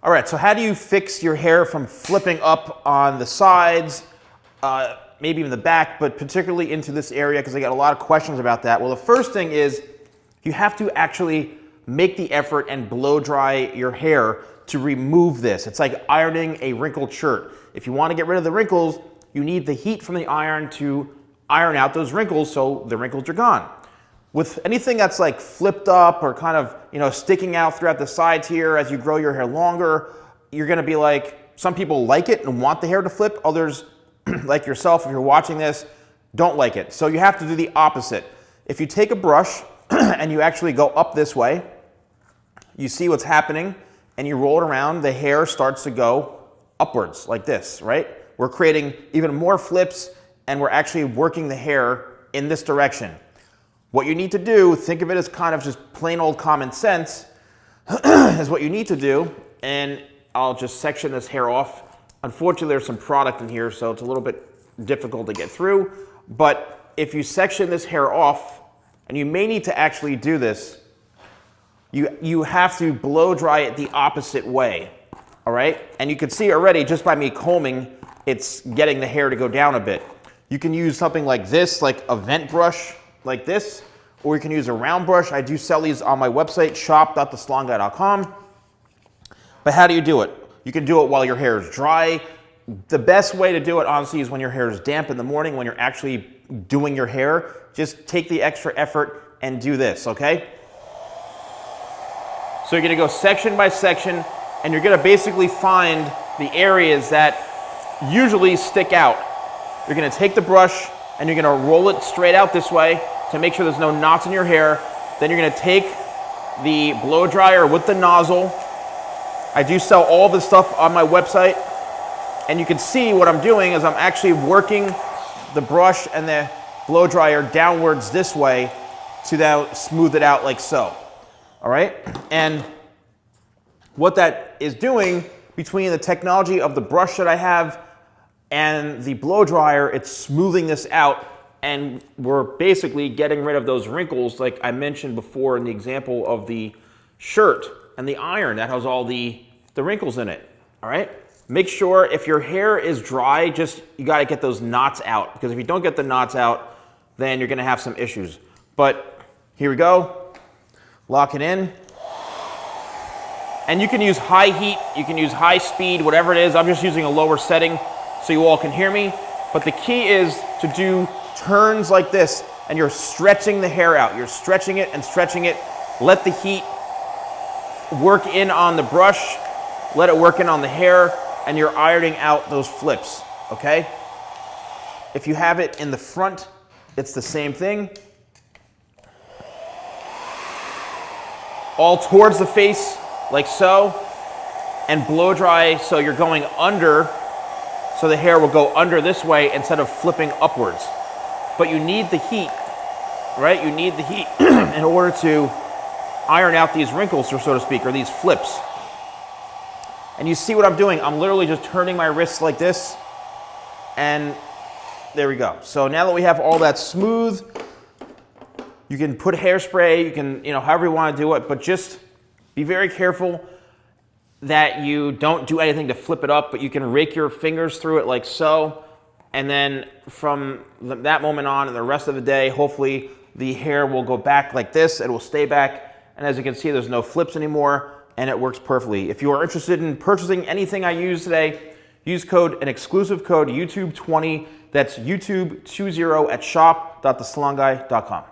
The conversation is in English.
All right, so how do you fix your hair from flipping up on the sides, maybe even the back, but particularly into this area, because I got a lot of questions about that. Well, the first thing is you have to actually make the effort and blow dry your hair to remove this. It's like ironing a wrinkled shirt. If you want to get rid of the wrinkles, you need the heat from the iron to iron out those wrinkles so the wrinkles are gone. With anything that's like flipped up or kind of, sticking out throughout the sides here as you grow your hair longer, you're gonna be like, some people like it and want the hair to flip, others, like yourself, if you're watching this, don't like it. So you have to do the opposite. If you take a brush and you actually go up this way, you see what's happening, and you roll it around, the hair starts to go upwards like this, right? We're creating even more flips, and we're actually working the hair in this direction. What you need to do, think of it as kind of just plain old common sense, is what you need to do, and I'll just section this hair off. Unfortunately, there's some product in here, so it's a little bit difficult to get through, but if you section this hair off, and you may need to actually do this, you have to blow dry it the opposite way, all right? And you can see already, just by me combing, it's getting the hair to go down a bit. You can use something like this, like a vent brush, like this, or you can use a round brush. I do sell these on my website, shop.TheSalonGuy.com. But how do you do it? You can do it while your hair is dry. The best way to do it, honestly, is when your hair is damp in the morning, when you're actually doing your hair. Just take the extra effort and do this, okay? So you're gonna go section by section, and you're gonna basically find the areas that usually stick out. You're gonna take the brush and you're gonna roll it straight out this way to make sure there's no knots in your hair. Then you're gonna take the blow dryer with the nozzle. I do sell all this stuff on my website, and you can see what I'm doing is I'm actually working the brush and the blow dryer downwards this way to now smooth it out like so. All right, and what that is doing, between the technology of the brush that I have and the blow dryer, it's smoothing this out, and we're basically getting rid of those wrinkles like I mentioned before in the example of the shirt and the iron that has all the wrinkles in it. All right, make sure if your hair is dry, you got to get those knots out, because if you don't get the knots out, then you're going to have some issues. But here we go. Lock it in. And you can use high heat, you can use high speed, whatever it is. I'm just using a lower setting so you all can hear me. But the key is to do turns like this, and you're stretching the hair out. You're stretching it and stretching it. Let the heat work in on the brush, let it work in on the hair, and you're ironing out those flips, okay? If you have it in the front, it's the same thing. All towards the face, like so, and blow dry so you're going under, so the hair will go under this way instead of flipping upwards. But you need the heat, right? You need the heat in order to iron out these wrinkles, or so to speak, or these flips. And you see what I'm doing? I'm literally just turning my wrists like this, and there we go. So now that we have all that smooth, you can put hairspray, you can, however you want to do it, but just be very careful that you don't do anything to flip it up, but you can rake your fingers through it like so, and then from that moment on and the rest of the day, hopefully the hair will go back like this, it will stay back, and as you can see, there's no flips anymore, and it works perfectly. If you are interested in purchasing anything I use today, use an exclusive code YouTube20, that's YouTube20 at shop.thesalonguy.com.